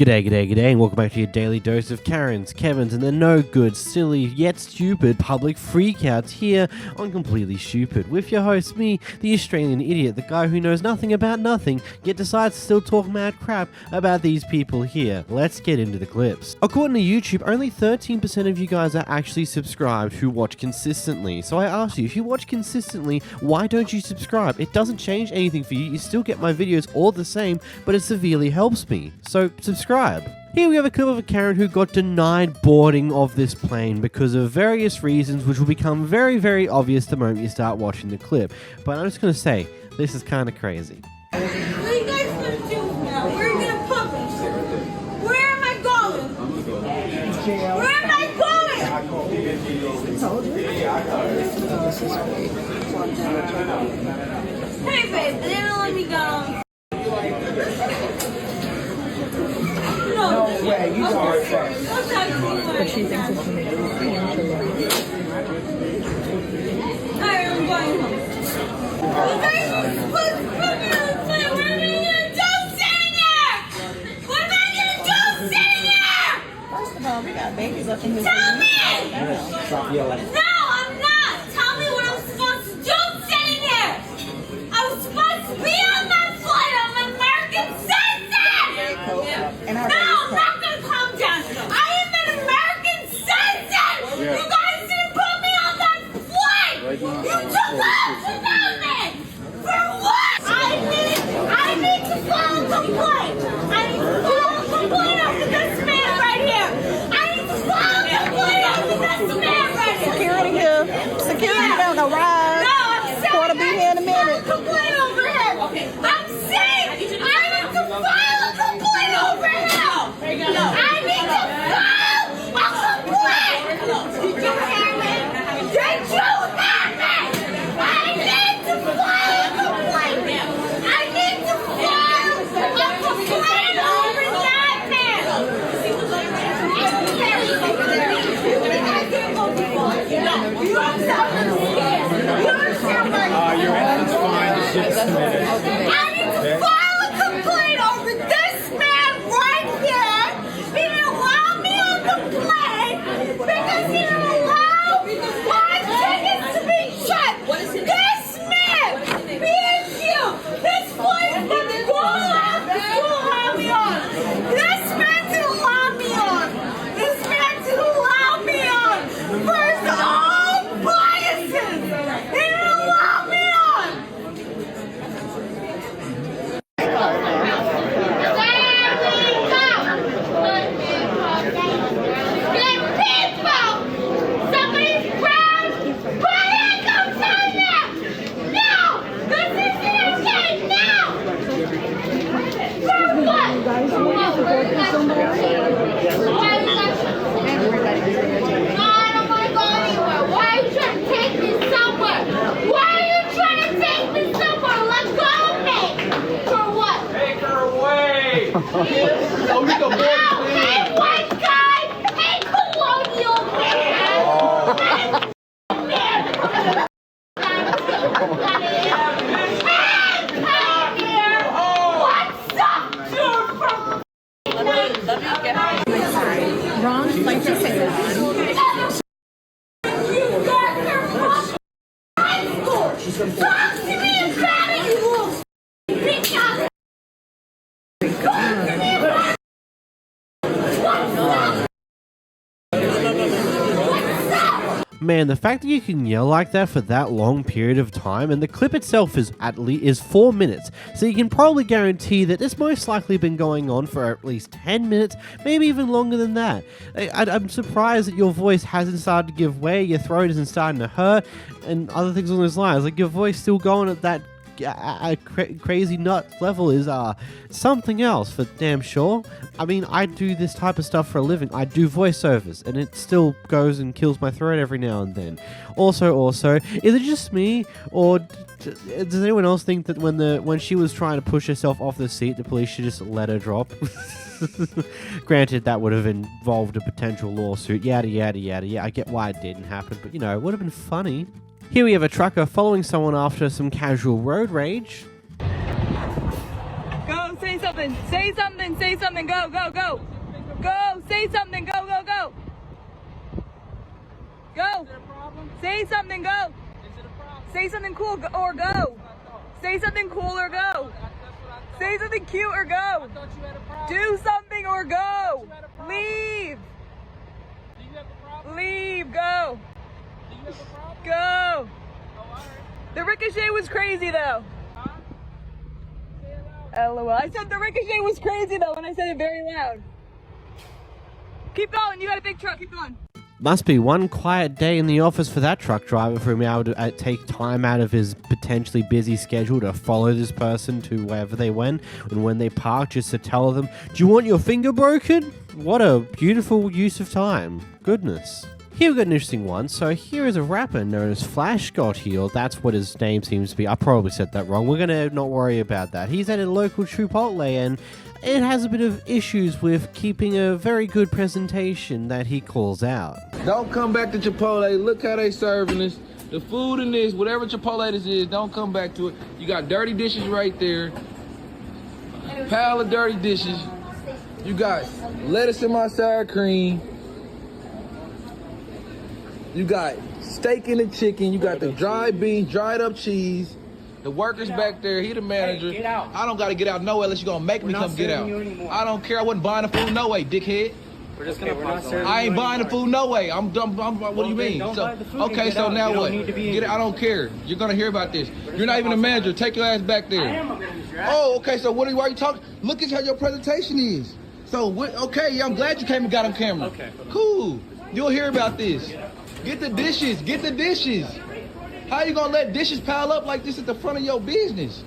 G'day, and welcome back to your daily dose of Karens, Kevins, and the no good, silly, yet stupid public freakouts here on Completely Stupid, with your host, me, the Australian idiot, the guy who knows nothing about nothing, yet decides to still talk mad crap about these people here. Let's get into the clips. According to YouTube, only 13% of you guys are actually subscribed who watch consistently. So I ask you, if you watch consistently, why don't you subscribe? It doesn't change anything for you, you still get my videos all the same, but it severely helps me. So subscribe. Here we have a clip of a Karen who got denied boarding of this plane because of various reasons which will become very, very obvious the moment you start watching the clip. But I'm just going to say, this is kind of crazy. What are you guys going to do now? Where are you going to publish? Where am I going? Where am I going? I told you. Hey babe, they didn't let me go. No way, you are first. But she thinks it's me. Alright, I'm going home. You guys are supposed to put me on the plane. What am I going to do sitting there? What am I going to do sitting there? First of all, we got babies up in here. Tell me! No, I'm not. Tell me what I'm supposed to do sitting there. I was supposed to be on that flight. I'm an American citizen. And our No, I'm not going to calm down. I am an American citizen. You guys didn't put me on that flight. You took off without me. For what? I need to file a complaint. I need to file a complaint over this man right here. I need to file a complaint over this man right here. Security here. Security down the ride. No, I'm saying Quarter be here in a minute. I need to file a complaint over him. I'm saying I need to file a complaint over him. I need to file a complaint. Did you hear me? Did you hear me? I need to file a complaint. I need to file a complaint over that man. Your entrance fine is just a minute. I need to file a complaint over this man right here. He didn't allow me on the plane because he didn't allow my tickets to be checked. This man, me and you, this flight from the allow me on. This man didn't allow me on. This man didn't allow me on. For his own biases. He didn't allow me on. Hey, white guy! Hey, colonial man! Hey, man! Hey, come here! What's up, dude? Wrong flight ticket. You guys are from high school! Talk to me about it, you little bitch! Talk to me about it! What's up? Man, the fact that you can yell like that for that long period of time, and the clip itself is 4 minutes, so you can probably guarantee that it's most likely been going on for at least 10 minutes, maybe even longer than that. I'm surprised that your voice hasn't started to give way, your throat isn't starting to hurt, and other things along those lines. Like, your voice still going at that crazy nut level is something else for damn sure. I mean, I do this type of stuff for a living. I do voiceovers, and it still goes and kills my throat every now and then. Also, is it just me, or does anyone else think that when she was trying to push herself off the seat, the police should just let her drop? Granted, that would have involved a potential lawsuit, yada yada yada. Yeah, I get why it didn't happen, but you know, it would have been funny. Here we have a trucker following someone after some casual road rage. Go say something. something. Say something. Say something. Go, go, go. Go. Say something. Go, go, go. Go. Say something. Go. Say something cool or go. Say something cool or go. Say something cute or go. Do something or go. Leave. Leave. Go. Go. The ricochet was crazy though. LOL. I said the ricochet was crazy though when I said it very loud. Keep going. You got a big truck. Keep going. Must be one quiet day in the office for that truck driver for him able to take time out of his potentially busy schedule to follow this person to wherever they went, and when they park just to tell them, do you want your finger broken? What a beautiful use of time. Goodness. Here we got an interesting one. So here is a rapper known as Flash got healed. That's what his name seems to be. I probably said that wrong. We're going to not worry about that. He's at a local Chipotle and it has a bit of issues with keeping a very good presentation that he calls out. Don't come back to Chipotle. Look how they serving this. The food in this, whatever Chipotle this is, don't come back to it. You got dirty dishes right there. Pile of dirty dishes. You got lettuce in my sour cream. You got steak and the chicken. You got the dried beans, dried up cheese. The workers back there, he the manager. Hey, get out. I don't gotta get out no way unless you're gonna make me come get out. I don't care. I wasn't buying the food no way, dickhead. We're just gonna pause the I ain't buying the food no way. I'm dumb. What do you mean? So, okay, so now what? Get it, I don't care. You're gonna hear about this. You're not even a manager. Take your ass back there. I am a manager. Oh, okay. So why are you talking? Look at how your presentation is. So what? Okay, yeah, I'm glad you came and got on camera. Okay. Cool. You'll hear about this. Get the dishes. Get the dishes. How you gonna let dishes pile up like this at the front of your business?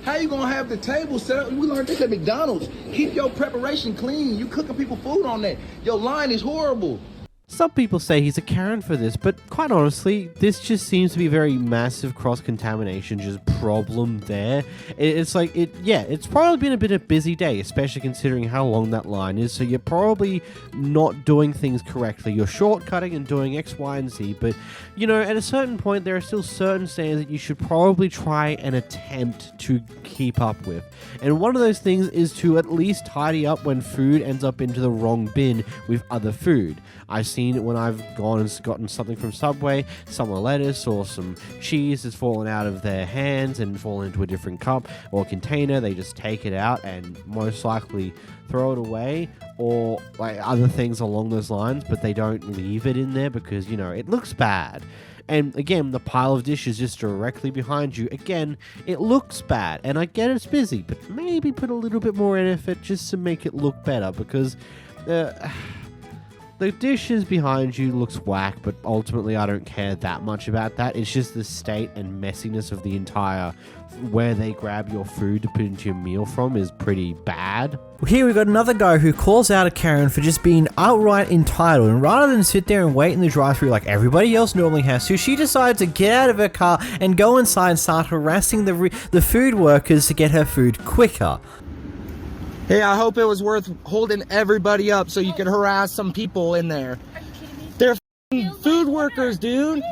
How you gonna have the table set up? We learned this at McDonald's. Keep your preparation clean. You cooking people food on that. Your line is horrible. Some people say he's a Karen for this, but quite honestly, this just seems to be a very massive cross-contamination just problem there. It's like, it's probably been a bit of a busy day, especially considering how long that line is, so you're probably not doing things correctly. You're shortcutting and doing X, Y, and Z, but, you know, at a certain point, there are still certain standards that you should probably try and attempt to keep up with. And one of those things is to at least tidy up when food ends up into the wrong bin with other food. I've seen it when I've gone and gotten something from Subway, some lettuce or some cheese has fallen out of their hands and fallen into a different cup or container. They just take it out and most likely throw it away, or like other things along those lines, but they don't leave it in there because, you know, it looks bad. And again, the pile of dishes just directly behind you, again, it looks bad. And I get it's busy, but maybe put a little bit more effort just to make it look better, because the dishes behind you looks whack, but ultimately I don't care that much about that. It's just the state and messiness of the entire where they grab your food to put into your meal from is pretty bad. Here we got another guy who calls out a Karen for just being outright entitled, and rather than sit there and wait in the drive-thru like everybody else normally has to, she decides to get out of her car and go inside and start harassing the food workers to get her food quicker. Hey, I hope it was worth holding everybody up so you could harass some people in there. They're f***ing food workers, dude.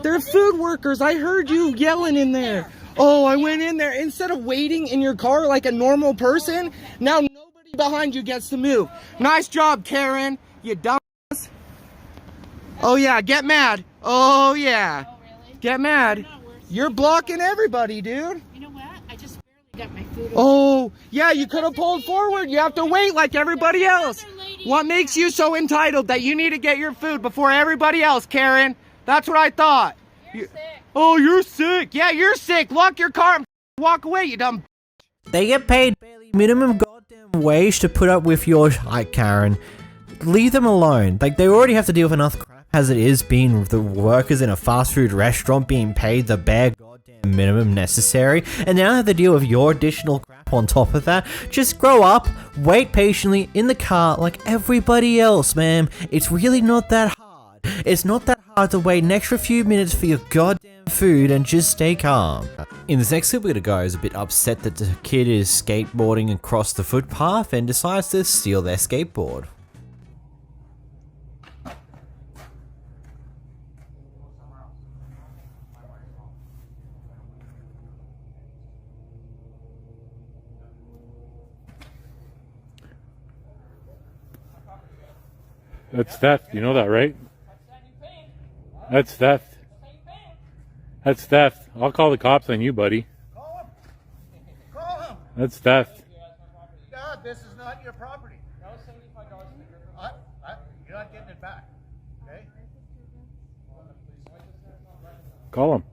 They're food workers. I heard you yelling in there. Oh, I went in there. Instead of waiting in your car like a normal person, now nobody behind you gets to move. Nice job, Karen. You dumbass. Oh, yeah, get mad. Oh, yeah. Get mad. You're blocking everybody, dude. You know what? I just barely got my food. Oh, yeah, you could have pulled forward. You have to wait like everybody else. What makes you so entitled that you need to get your food before everybody else, Karen? That's what I thought. You're sick. Oh, you're sick. Yeah, you're sick. Lock your car and walk away, you dumb. They get paid barely minimum goddamn wage to put up with your shit, Karen. Leave them alone. Like, they already have to deal with enough crap as it is, being the workers in a fast food restaurant being paid the bare goddamn minimum necessary, and now have to deal with your additional crap on top of that. Just grow up, wait patiently in the car like everybody else, man. It's really not that hard. It's not that hard to wait an extra few minutes for your goddamn food and just stay calm. In this next clip, we got a guy who's a bit upset that the kid is skateboarding across the footpath and decides to steal their skateboard. That's theft. You know that, right? That's theft. That's theft. I'll call the cops on you, buddy. Call him. Call him. That's theft. God, this is not your property. That was $75. You're not getting it back. Okay? Call him.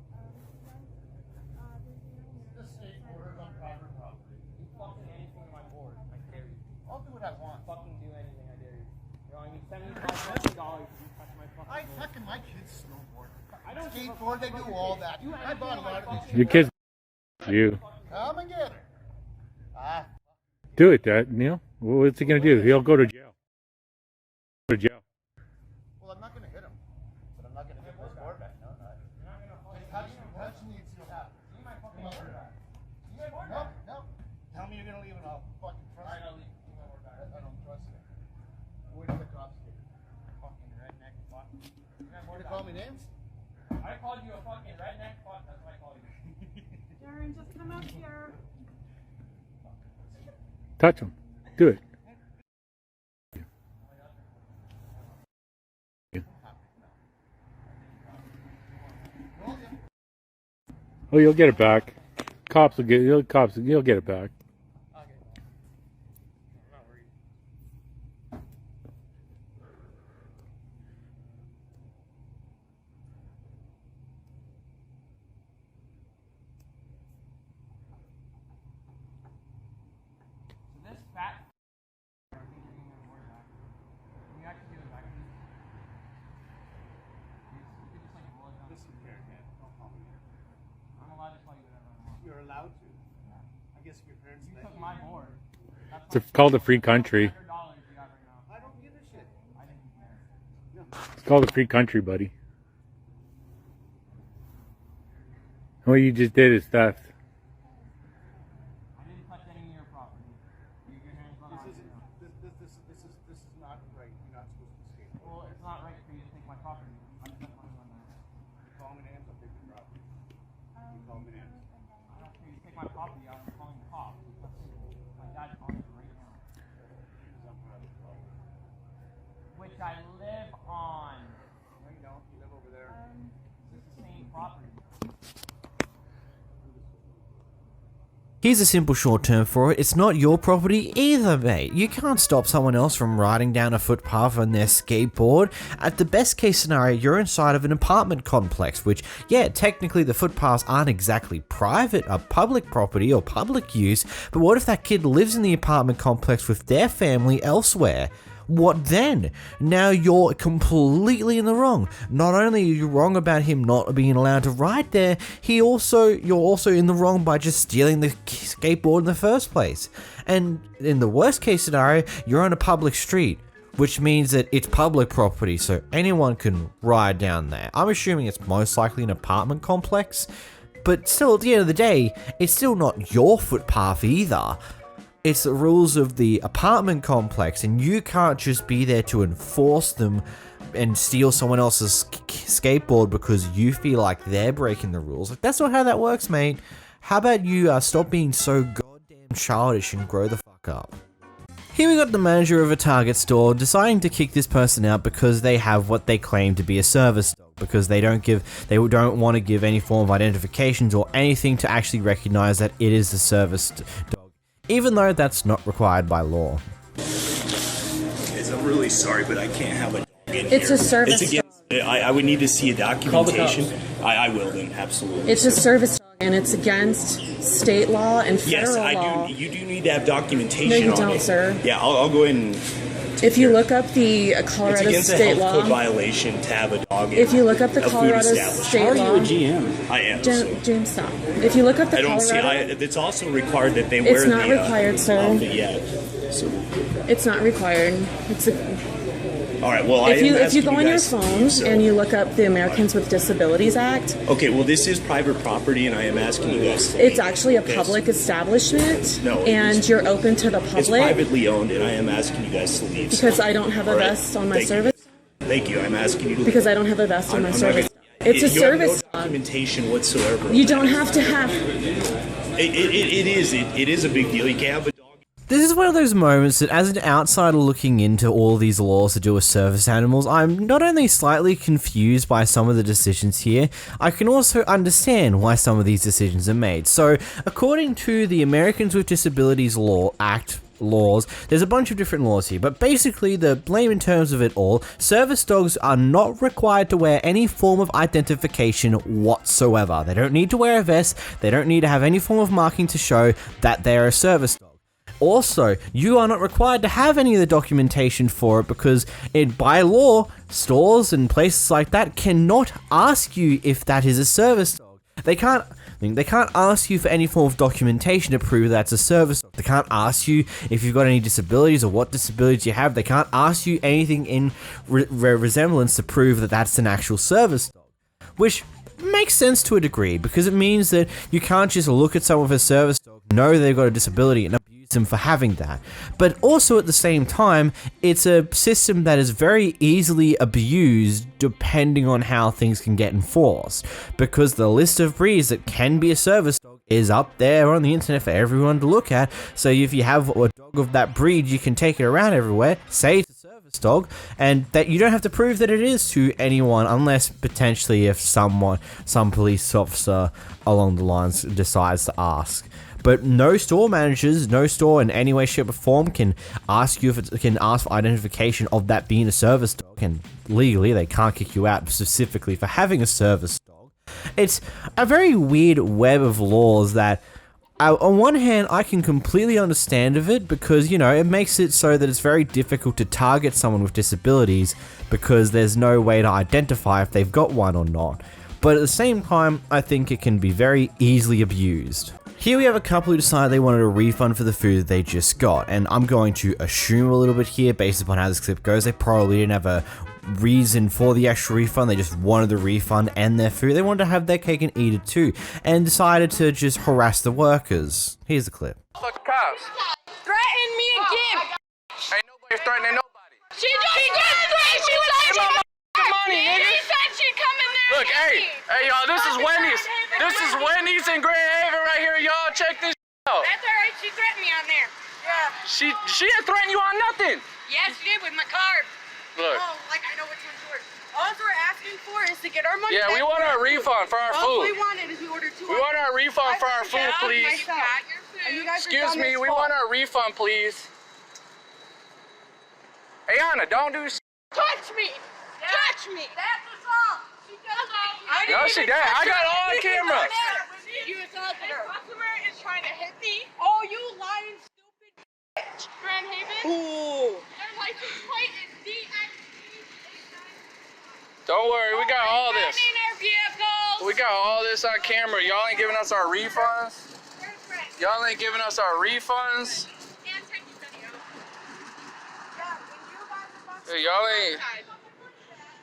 The skateboard is on private property. You fucking anything on my board. I dare you. I'll do what I want. Fucking do anything. I dare you. You're only $75 if you touch my fucking board. Fucking my kids snowboard. I don't skateboard. They do all that. I bought a lot of this. Your kids. You. Come and get her. Do it, Dad. Neil. What's he gonna do? He'll go to jail. Go to jail. Well, I'm not gonna hit him, but I'm not gonna hit this board back. No, not. You're not gonna touch me and see what happens. See my fucking board back. No. Tell me you're gonna leave and I'll fucking trust you. Alright, I'll leave. I don't trust you. Where did the cops get? Fucking redneck fuck. You're gonna call me names? I called you a fucking redneck fuck. That's what I call you. Darren, just come out here. Touch him. Do it. Oh, you'll get it back. Cops will get. You'll get it back. You're allowed to. I guess if your parents let you. My board. It's called a free country. I don't give a shit. It's called a free country, buddy. What you just did is theft. I didn't touch any of your property. Your hands on this is not right. You're not supposed to skate. Well, it's not right for you to take my property. I spent money on that. You call me names, I'll take your property. You call me names. I don't care. You take my property out, I'm calling the cops. My dad's calling you right now. Which I live on. No, you don't. You live over there. It's the same property. Here's a simple short term for it. It's not your property either, mate. You can't stop someone else from riding down a footpath on their skateboard. At the best case scenario, you're inside of an apartment complex, which, yeah, technically the footpaths aren't exactly private or public property or public use, but what if that kid lives in the apartment complex with their family elsewhere? What then? Now you're completely in the wrong. Not only are you wrong about him not being allowed to ride there, you're also in the wrong by just stealing the skateboard in the first place. And in the worst case scenario, you're on a public street, which means that it's public property, so anyone can ride down there. I'm assuming it's most likely an apartment complex, but still, at the end of the day, it's still not your footpath either. It's the rules of the apartment complex, and you can't just be there to enforce them and steal someone else's skateboard because you feel like they're breaking the rules. Like, that's not how that works, mate. How about you stop being so goddamn childish and grow the fuck up? Here we got the manager of a Target store deciding to kick this person out because they have what they claim to be a service dog, because they don't want to give any form of identifications or anything to actually recognize that it is a service dog, even though that's not required by law. I'm really sorry, but I can't have a dog in It's here. a service It's against, I would need to see a documentation. I will then, absolutely. It's a service dog, and it's against state law and federal law. You do need to have documentation. No, you on don't, it. sir. Yeah, I'll go ahead and... If you look up the Colorado it's against state a health law, code violation to have a dog in if you look up the a food Colorado establishment. state law, Are you a GM? I am. James, stop. If you look up the I don't Colorado, see. It's also required that they wear it's not the required, sir. outfit yet. So, it's not required. It's a, all right. Well, if you go on your guys to phone leave, so. and you look up the Americans with Disabilities Act. Okay. Well, this is private property, and I am asking you guys to It's leave. actually a Okay, public establishment, No, and you're open to the public. It's privately owned, and I am asking you guys to leave. Because so. I don't have a All right. vest on my Thank service. You. Thank you. I'm asking you to leave. Because I don't have a vest on my I'm not service. gonna- It's a you have service no dog. documentation whatsoever. You don't have to have. It is a big deal. You can't have a dog. This is one of those moments that as an outsider looking into all these laws to do with service animals, I'm not only slightly confused by some of the decisions here, I can also understand why some of these decisions are made. So, according to the Americans with Disabilities Act laws, there's a bunch of different laws here, but basically the layman terms of it all, service dogs are not required to wear any form of identification whatsoever. They don't need to wear a vest, they don't need to have any form of marking to show that they're a service dog. Also, you are not required to have any of the documentation for it because by law, stores and places like that cannot ask you if that is a service dog. They can't ask you for any form of documentation to prove that's a service dog. They can't ask you if you've got any disabilities or what disabilities you have. They can't ask you anything in resemblance to prove that that's an actual service dog. Which makes sense to a degree because it means that you can't just look at someone with a service dog, know they've got a disability and abuse them for having that. But also at the same time, it's a system that is very easily abused depending on how things can get enforced, because the list of breeds that can be a service dog is up there on the internet for everyone to look at. So if you have a dog of that breed, you can take it around everywhere, say it's a service dog, and that you don't have to prove that it is to anyone unless potentially if some police officer along the lines decides to ask. But no store managers, no store in any way, shape, or form can ask you if it can ask for identification of that being a service dog, and legally they can't kick you out specifically for having a service dog. It's a very weird web of laws that, on one hand, I can completely understand of it because, you know, it makes it so that it's very difficult to target someone with disabilities because there's no way to identify if they've got one or not. But at the same time, I think it can be very easily abused. Here we have a couple who decided they wanted a refund for the food that they just got, and I'm going to assume a little bit here based upon how this clip goes. They probably didn't have a reason for the actual refund, they just wanted the refund and their food. They wanted to have their cake and eat it too, and decided to just harass the workers. Here's the clip. Fuck cops. Threaten me again. Ain't nobody threatening nobody. She just threatened. She was like, money, nigga. She said she'd come in there. Look, hey y'all, this is Wendy's. This is Wendy's in Grand Haven right here. Y'all check this out. That's all right. She threatened me on there. Yeah. She didn't threaten you on nothing. Yes, she did with my card. Look. Oh, like I know which one's yours. All we're asking for is to get our money back. Yeah, we want our refund for our All food. we wanted is we ordered 2. We want our refund for our food, please. You got your food. And you guys Excuse me, we want our refund, please. Hey, Anna, don't do Touch me! Touch me! That's assault! She does that. No, she did. I got all on camera. You assaulted her. The customer is trying to hit me. Oh, you lying stupid bitch. Grand Haven? Ooh. Their license plate is DXT. Don't worry, we got all this. Their vehicles. We got all this on camera. Y'all ain't giving us our refunds. Y'all ain't giving us our refunds. Hey, y'all ain't.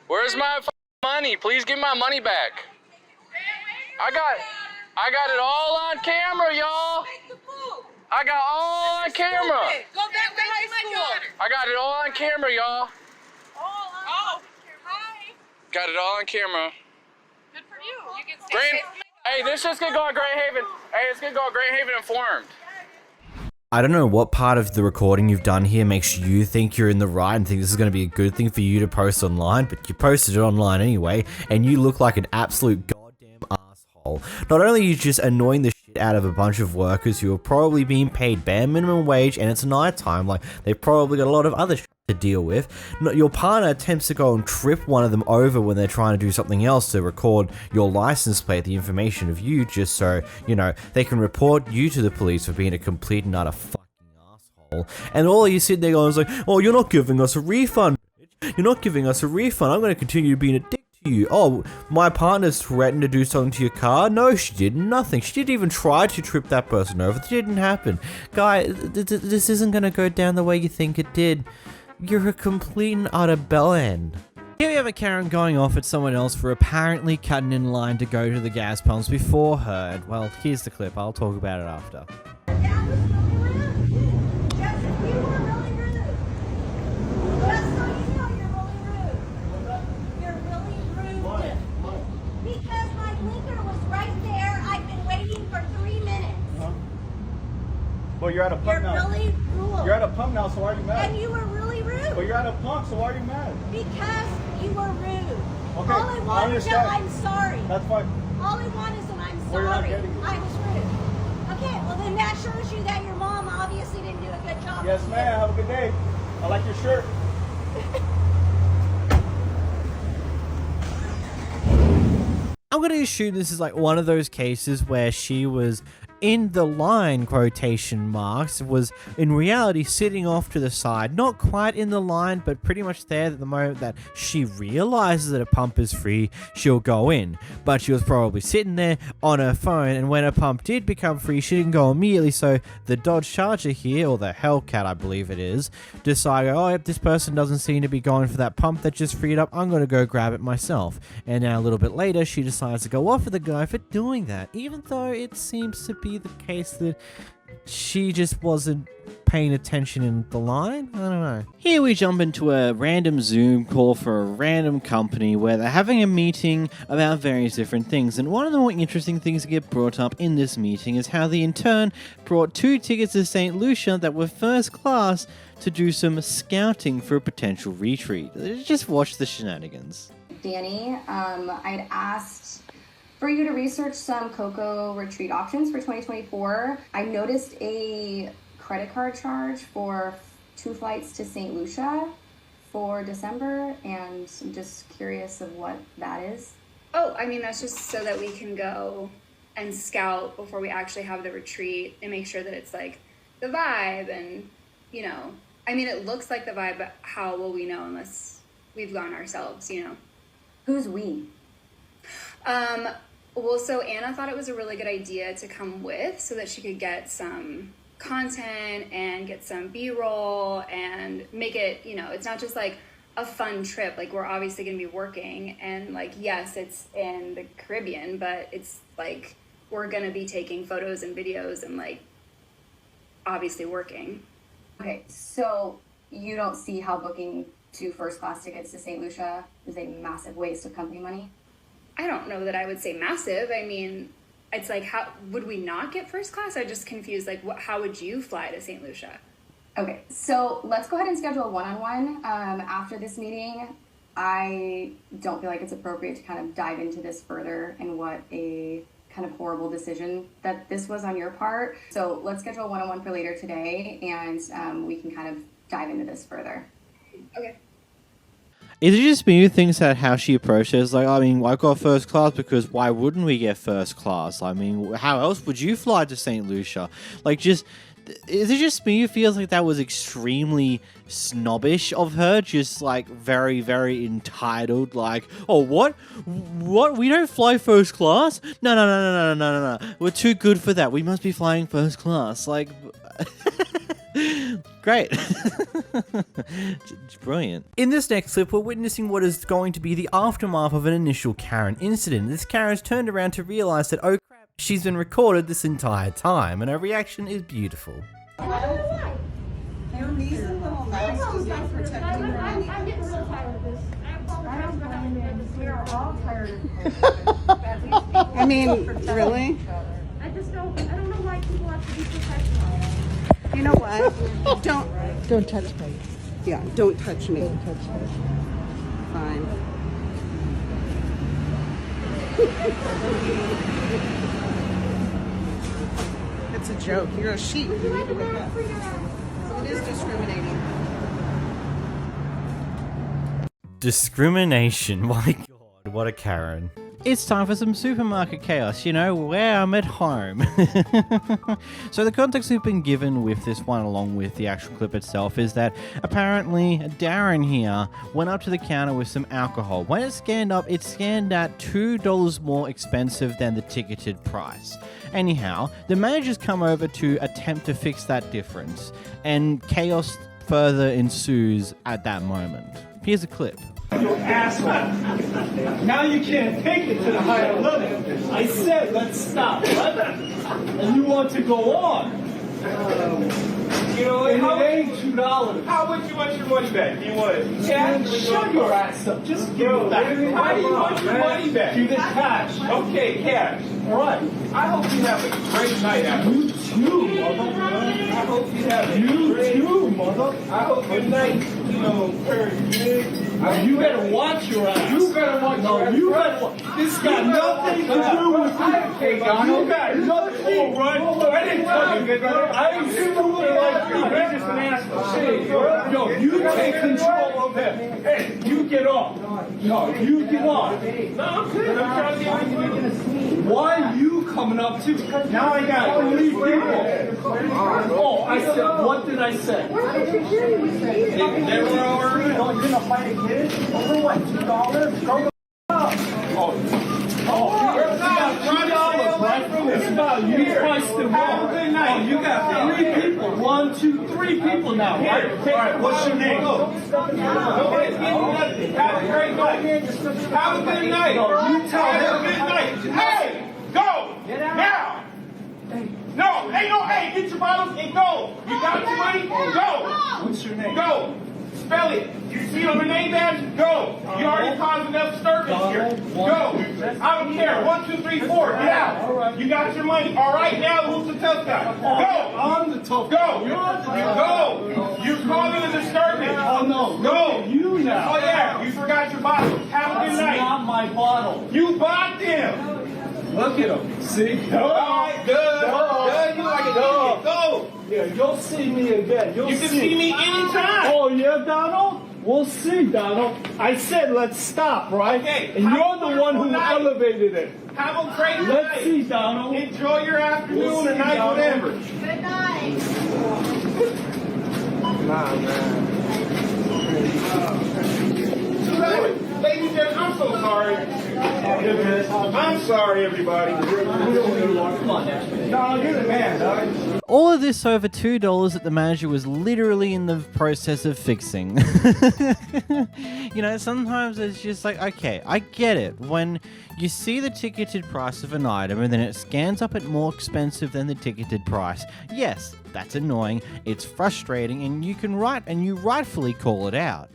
Where's my money? Please give me my money back. I got it all on camera, y'all. I got all on camera. Go back to high school. I got it all on camera, y'all. Oh, hi. Got it all on camera. Good for you. You can stay. Hey, this is gonna go on Grand Haven. Hey, it's gonna go on Grand Haven Informed. I don't know what part of the recording you've done here makes you think you're in the right and think this is going to be a good thing for you to post online, but you posted it online anyway, and you look like an absolute goddamn asshole. Not only are you just annoying the shit out of a bunch of workers who are probably being paid bare minimum wage and it's night time, like they've probably got a lot of other shit to deal with. Your partner attempts to go and trip one of them over when they're trying to do something else to record your license plate, the information of you, just so, you know, they can report you to the police for being a complete and utter fucking asshole. And all you sit there going is like, oh, you're not giving us a refund, bitch. You're not giving us a refund. I'm going to continue being a dick to you. Oh, my partner's threatened to do something to your car? No, she did nothing. She didn't even try to trip that person over. It didn't happen. Guy, this isn't going to go down the way you think it did. You're a complete and utter bellend. Here we have a Karen going off at someone else for apparently cutting in line to go to the gas pumps before her. And, well, here's the clip. I'll talk about it after. Because my blinker was right there. I've been waiting for 3 minutes. Well, you're at a You're really rude. pump now, so why are you mad? And you were really rude. But you're at a pump, so why are you mad? Because you were rude. Okay, All I want is that I'm sorry. That's fine. All I want is that I'm Well, you're not sorry. getting it. I was rude. Okay, well then that shows you that your mom obviously didn't do a good job. Yes, ma'am. Have a good day. I like your shirt. I'm going to assume this is like one of those cases where she was in the line, quotation marks, was in reality sitting off to the side, not quite in the line, but pretty much there at the moment that she realizes that a pump is free, she'll go in. But she was probably sitting there on her phone, and when a pump did become free, she didn't go immediately, so the Dodge Charger here, or the Hellcat I believe it is, decided, oh, yep, this person doesn't seem to be going for that pump that just freed up, I'm going to go grab it myself. And now a little bit later, she decides to go off with the guy for doing that, even though it seems to be the case that she just wasn't paying attention in the line. I don't know. Here we jump into a random Zoom call for a random company where they're having a meeting about various different things. And one of the more interesting things that get brought up in this meeting is how the intern brought 2 tickets to St. Lucia that were first class to do some scouting for a potential retreat. Just watch the shenanigans. Danny, I'd asked for you to research some Cocoa retreat options for 2024. I noticed a credit card charge for 2 flights to St. Lucia for December, and I'm just curious of what that is. Oh, I mean, that's just so that we can go and scout before we actually have the retreat and make sure that it's like the vibe and, you know, I mean, it looks like the vibe, but how will we know unless we've gone ourselves, you know? Who's we? Well, so Anna thought it was a really good idea to come with so that she could get some content and get some B-roll and make it, you know, it's not just like a fun trip. Like, we're obviously going to be working, and like, yes, it's in the Caribbean, but it's like we're going to be taking photos and videos and like obviously working. Okay, so you don't see how booking 2 first-class tickets to St. Lucia is a massive waste of company money? I don't know that I would say massive. I mean, it's like, how would we not get first class? I'm just confused. Like, how would you fly to St. Lucia? Okay, so let's go ahead and schedule a one-on-one after this meeting. I don't feel like it's appropriate to kind of dive into this further and what a kind of horrible decision that this was on your part. So let's schedule a one-on-one for later today, and we can kind of dive into this further. Okay. Is it just me who thinks that how she approached it is like, I mean, I got first class because why wouldn't we get first class? I mean, how else would you fly to St. Lucia? Like, just, is it just me who feels like that was extremely snobbish of her? Just like very, very entitled, like, oh, what? What? We don't fly first class? No. We're too good for that. We must be flying first class. Like, great. It's brilliant. In this next clip, we're witnessing what is going to be the aftermath of an initial Karen incident. This Karen's turned around to realize that, oh crap, she's been recorded this entire time, and her reaction is beautiful. Your reason little mouse is not protecting your money. I'm getting real tired of this. We are all tired of I mean, really? I don't know why people have to be professional. You know what? Don't touch me. Yeah, don't touch me. Don't touch me. Fine. It's a joke. You're a sheep. You need to wake up. It is discriminating. Discrimination. My god, what a Karen. It's time for some supermarket chaos, you know, where I'm at home. So the context we've been given with this one, along with the actual clip itself, is that apparently Darren here went up to the counter with some alcohol. When it scanned up, it scanned at $2 more expensive than the ticketed price. Anyhow, the managers come over to attempt to fix that difference, and chaos further ensues at that moment. Here's a clip. You asshole. Now you can't take it to the higher level. I said let's stop, right? And you want to go on. You know, and it ain't $2. How much you want your money back? You want it cash? Shut your ass up. Just give it back. How do you want your money back? Give it cash. Okay, cash. All right. I hope you have a great night after. You too, mother. I hope you have a great mother. I hope your night, you know, very good. You better watch your ass. You better watch your ass. You better watch. This got nothing to do with you. Okay, Donald. You got nothing. Right? I didn't tell you, brother. I ain't stupid like you. You're just an asshole. Yo, you take control of him. Hey, you get off. No, you get off. No, I'm good. I'm trying to get you. Why are you coming up too? Now I got 3 people. Oh, I said, what did I say? They were over. You're gonna fight a kid over what? $2? Go up. It's about you priced it wrong. Oh, you got 3 people. 1, 2, 3 people now, right? All right, what's your name? Nobody's getting nothing. Have a great night. Have a good night. You tell them. Have a good night. Hey, go now. No, ain't no hey. Get your bottles and go. You got your money? Go. What's your name? Go. Spell it. You see on the name badge? Go. You already caused enough disturbance here. Go. I don't care. 1, 2, 3, 4. Get out. You got your money. All right, now who's the tough guy? Go. I'm the tough guy. Go. Go. You're causing a disturbance. Oh, no. Go. You now. Oh, yeah. You forgot your bottle. Have a good night. That's not my bottle. You bought them. Look at them. See? All right, good. Good. You like it. Go. Yeah, you'll see me again. You can see me anytime. Oh, yeah, Donald? We'll see, Donald. I said let's stop, right? Okay. And you're the one who elevated it. Have a great night. Let's see, Donald. Enjoy your afternoon or night, whatever. Good night. Nah, man. Ladies and gentlemen, I'm so sorry. I'm sorry, everybody. No, you're the man, dog. All of this over $2 that the manager was literally in the process of fixing. You know, sometimes it's just like, okay, I get it. When you see the ticketed price of an item and then it scans up at more expensive than the ticketed price. Yes, that's annoying, it's frustrating, and you rightfully call it out.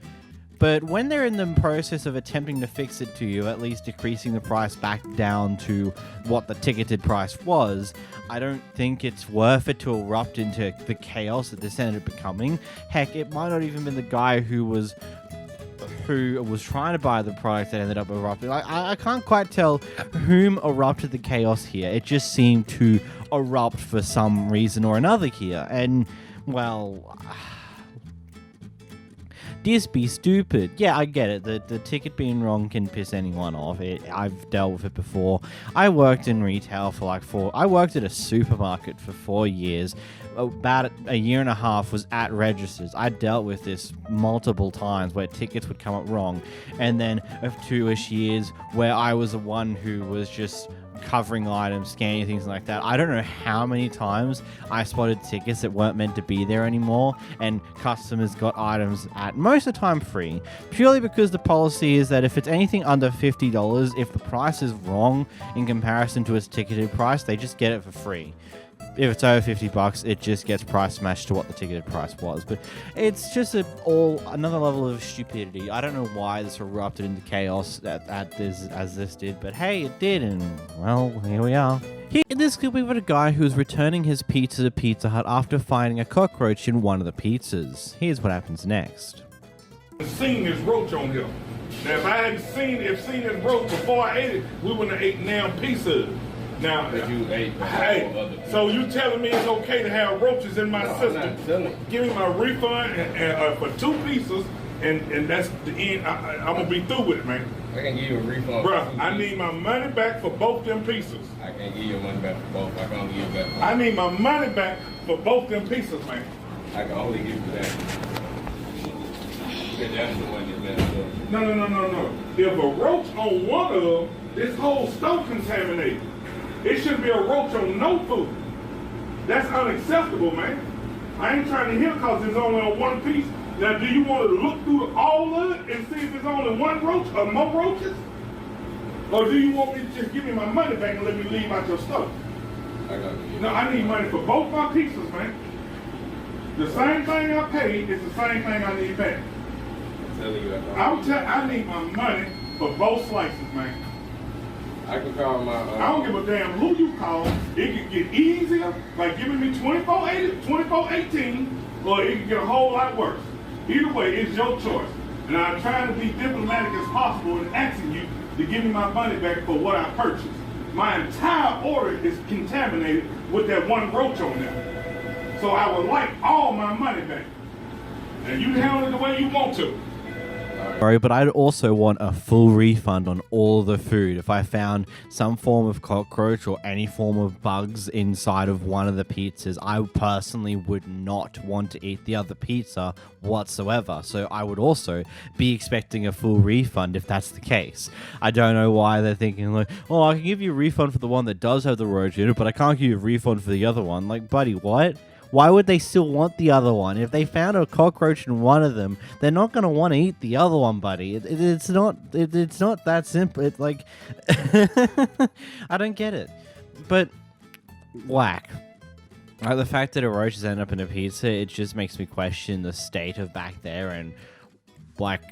But when they're in the process of attempting to fix it to you, at least decreasing the price back down to what the ticketed price was, I don't think it's worth it to erupt into the chaos that this ended up becoming. Heck, it might not even been the guy who was trying to buy the product that ended up erupting. I can't quite tell whom erupted the chaos here. It just seemed to erupt for some reason or another here. And, well... Just be stupid. Yeah, I get it. The ticket being wrong can piss anyone off. I've dealt with it before. I worked in retail for I worked at a supermarket for 4 years. About a year and a half was at registers. I dealt with this multiple times where tickets would come up wrong. And then of 2-ish years where I was the one who was just covering items, scanning things like that. I don't know how many times I spotted tickets that weren't meant to be there anymore, and customers got items at most of the time free, purely because the policy is that if it's anything under $50, if the price is wrong in comparison to its ticketed price, they just get it for free. If it's over $50, it just gets price matched to what the ticketed price was. But it's just another level of stupidity. I don't know why this erupted into chaos as this did, but hey, it did, and well, here we are. In this clip, we've got a guy who's returning his pizza to Pizza Hut after finding a cockroach in one of the pizzas. Here's what happens next. I've seen this roach on here. Now, if I hadn't seen this roach before I ate it, we wouldn't have ate now pizza. Now, you ate so you telling me it's okay to have roaches in my system? Give me my refund and for 2 pieces, and that's the end. I'm gonna be through with it, man. I can give you a refund. Bruh, I need my money back for both them pieces. I can't give you money back for both. I can only give you back for I need my money back for both them pieces, man. I can only give you that. Because that's the one you messed up. No. If a roach on one of them, this whole stove contaminated. It should be a roach on no food. That's unacceptable, man. I ain't trying to hear because there's only on one piece. Now, do you want to look through all of it and see if there's only one roach or more roaches? Or do you want me to just give me my money back and let me leave out your stuff? No, I need money for both my pieces, man. The same thing I paid is the same thing I need back. I need my money for both slices, man. I can call my. I don't give a damn who you call. It can get easier by giving me 24.18, or it can get a whole lot worse. Either way, it's your choice. And I'm trying to be diplomatic as possible in asking you to give me my money back for what I purchased. My entire order is contaminated with that one roach on there. So I would like all my money back. And you handle it the way you want to. Sorry, but I'd also want a full refund on all the food. If I found some form of cockroach or any form of bugs inside of one of the pizzas, I personally would not want to eat the other pizza whatsoever. So I would also be expecting a full refund if that's the case. I don't know why they're thinking like, oh, I can give you a refund for the one that does have the roach in it, but I can't give you a refund for the other one. Like, buddy, what? Why would they still want the other one? If they found a cockroach in one of them, they're not going to want to eat the other one, buddy. It's not that simple. It's like, I don't get it. But, whack. Like, the fact that a roach has ended up in a pizza, it just makes me question the state of back there and, like,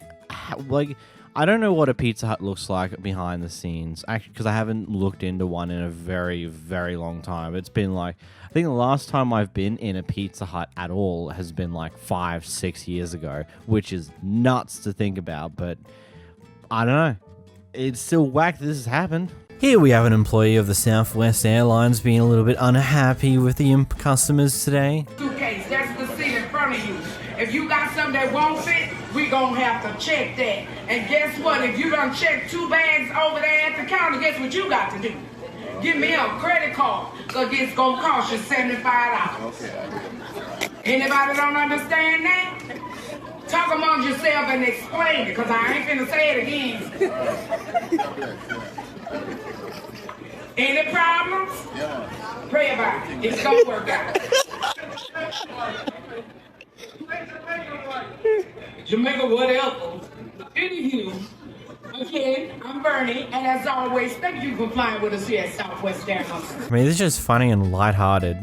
I don't know what a Pizza Hut looks like behind the scenes, actually, because I haven't looked into one in a very, very long time. It's been like, I think the last time I've been in a Pizza Hut at all has been like 5-6 years ago, which is nuts to think about, but I don't know. It's still whack that this has happened. Here we have an employee of the Southwest Airlines being a little bit unhappy with the customers today. Suitcase, that's the seat in front of you. If you got something that won't fit, we gonna have to check that. And guess what? If you done check 2 bags over there at the counter, guess what you got to do? Give me a credit card, because it's gonna cost you $75. Anybody don't understand that? Talk among yourself and explain it, because I ain't finna say it again. Any problems? Yeah. Pray about it. It's gonna work out. Jamaica, whatever. Anywho, again, I'm Bernie, and as always, thank you for flying with us here at Southwest Airlines. I mean, this is just funny and lighthearted.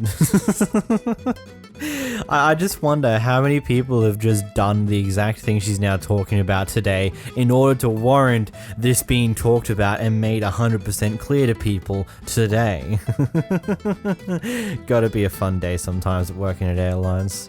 I just wonder how many people have just done the exact thing she's now talking about today in order to warrant this being talked about and made 100% clear to people today. Gotta be a fun day sometimes working at airlines.